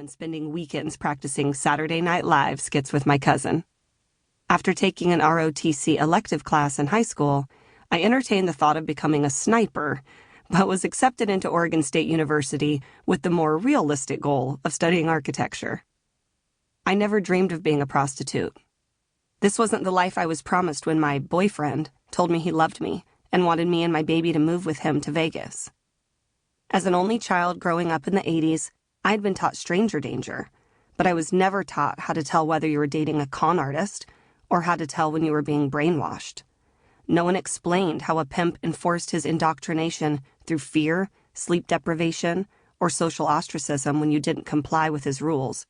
and spending weekends practicing Saturday Night Live skits with my cousin. After taking an ROTC elective class in high school, I entertained the thought of becoming a sniper, but was accepted into Oregon State University with the more realistic goal of studying architecture. I never dreamed of being a prostitute. This wasn't the life I was promised when my boyfriend told me he loved me and wanted me and my baby to move with him to Vegas. As an only child growing up in the 80s, I'd been taught stranger danger, but I was never taught how to tell whether you were dating a con artist or how to tell when you were being brainwashed. No one explained how a pimp enforced his indoctrination through fear, sleep deprivation, or social ostracism when you didn't comply with his rules.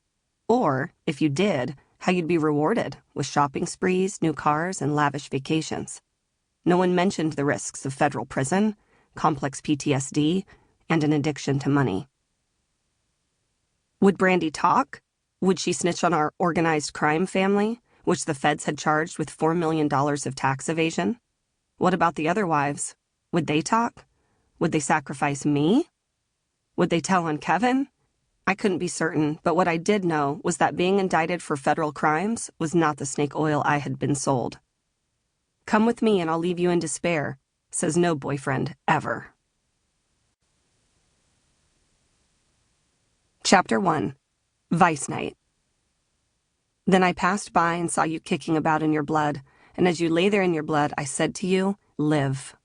Or, if you did, how you'd be rewarded with shopping sprees, new cars, and lavish vacations. No one mentioned the risks of federal prison, complex PTSD, and an addiction to money. Would Brandy talk? Would she snitch on our organized crime family, which the feds had charged with $4 million of tax evasion? What about the other wives? Would they talk? Would they sacrifice me? Would they tell on Kevin? I couldn't be certain, but what I did know was that being indicted for federal crimes was not the snake oil I had been sold. Come with me and I'll leave you in despair, says no boyfriend ever. Chapter 1. Vice Night. Then I passed by and saw you kicking about in your blood, and as you lay there in your blood, I said to you, live.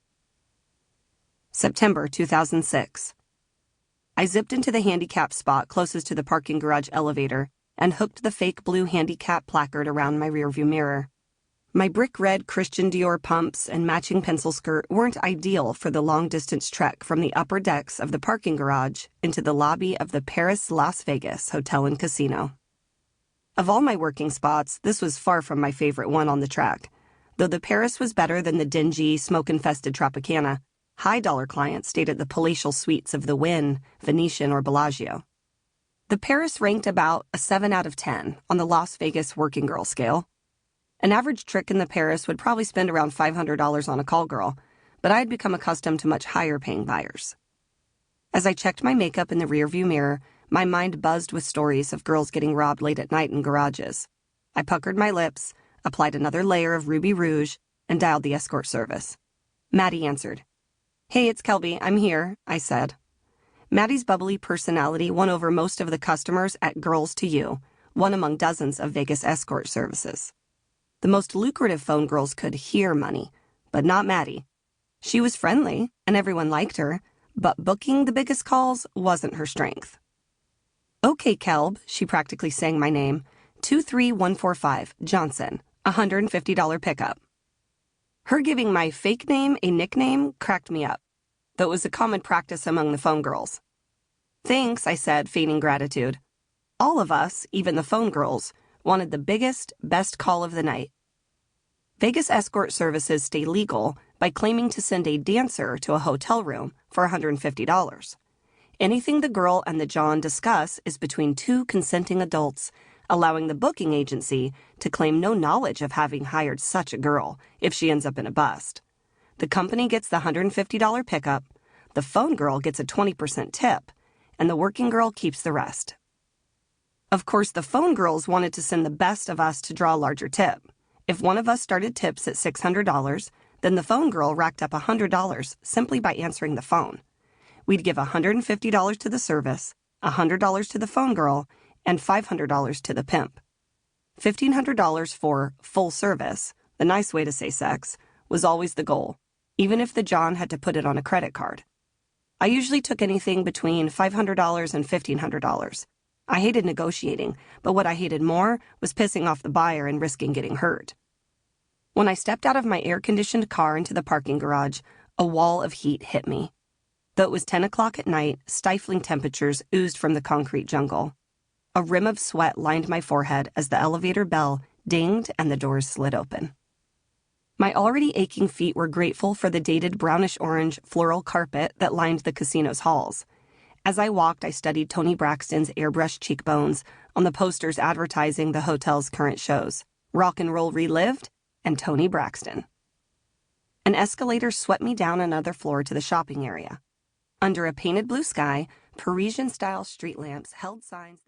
September 2006. I zipped into the handicap spot closest to the parking garage elevator and hooked the fake blue handicap placard around my rearview mirror. My brick red Christian Dior pumps and matching pencil skirt weren't ideal for the long-distance trek from the upper decks of the parking garage into the lobby of the Paris Las Vegas Hotel and Casino. Of all my working spots, this was far from my favorite one on the track. Though the Paris was better than the dingy, smoke-infested Tropicana, high-dollar clients stayed at the palatial suites of the Wynn, Venetian, or Bellagio. The Paris ranked about a 7 out of 10 on the Las Vegas working girl scale. An average trick in the Paris would probably spend around $500 on a call girl, but I had become accustomed to much higher-paying buyers. As I checked my makeup in the rearview mirror, my mind buzzed with stories of girls getting robbed late at night in garages. I puckered my lips, applied another layer of ruby rouge, and dialed the escort service. Maddie answered. "Hey, it's Kelby. I'm here," I said. Maddie's bubbly personality won over most of the customers at Girls to You, one among dozens of Vegas escort services. The most lucrative phone girls could hear money, but not Maddie. She was friendly, and everyone liked her, but booking the biggest calls wasn't her strength. "Okay, Kelb," she practically sang my name, 23145, Johnson, $150 pickup. Her giving my fake name a nickname cracked me up, though it was a common practice among the phone girls. "Thanks," I said, feigning gratitude. All of us, even the phone girls, wanted the biggest, best call of the night. Vegas escort services stay legal by claiming to send a dancer to a hotel room for $150. Anything the girl and the John discuss is between two consenting adults, allowing the booking agency to claim no knowledge of having hired such a girl if she ends up in a bust. The company gets the $150 pickup, the phone girl gets a 20% tip, and the working girl keeps the rest. Of course, the phone girls wanted to send the best of us to draw a larger tip. If one of us started tips at $600, then the phone girl racked up $100 simply by answering the phone. We'd give $150 to the service, $100 to the phone girl, and $500 to the pimp. $1,500 for full service, the nice way to say sex, was always the goal, even if the John had to put it on a credit card. I usually took anything between $500 and $1,500. I hated negotiating, but what I hated more was pissing off the buyer and risking getting hurt. When I stepped out of my air-conditioned car into the parking garage, a wall of heat hit me. Though it was 10 o'clock at night, stifling temperatures oozed from the concrete jungle. A rim of sweat lined my forehead as the elevator bell dinged and the doors slid open. My already aching feet were grateful for the dated brownish-orange floral carpet that lined the casino's halls. As I walked, I studied Toni Braxton's airbrushed cheekbones on the posters advertising the hotel's current shows, Rock and Roll Relived and Toni Braxton. An escalator swept me down another floor to the shopping area. Under a painted blue sky, Parisian-style street lamps held signs that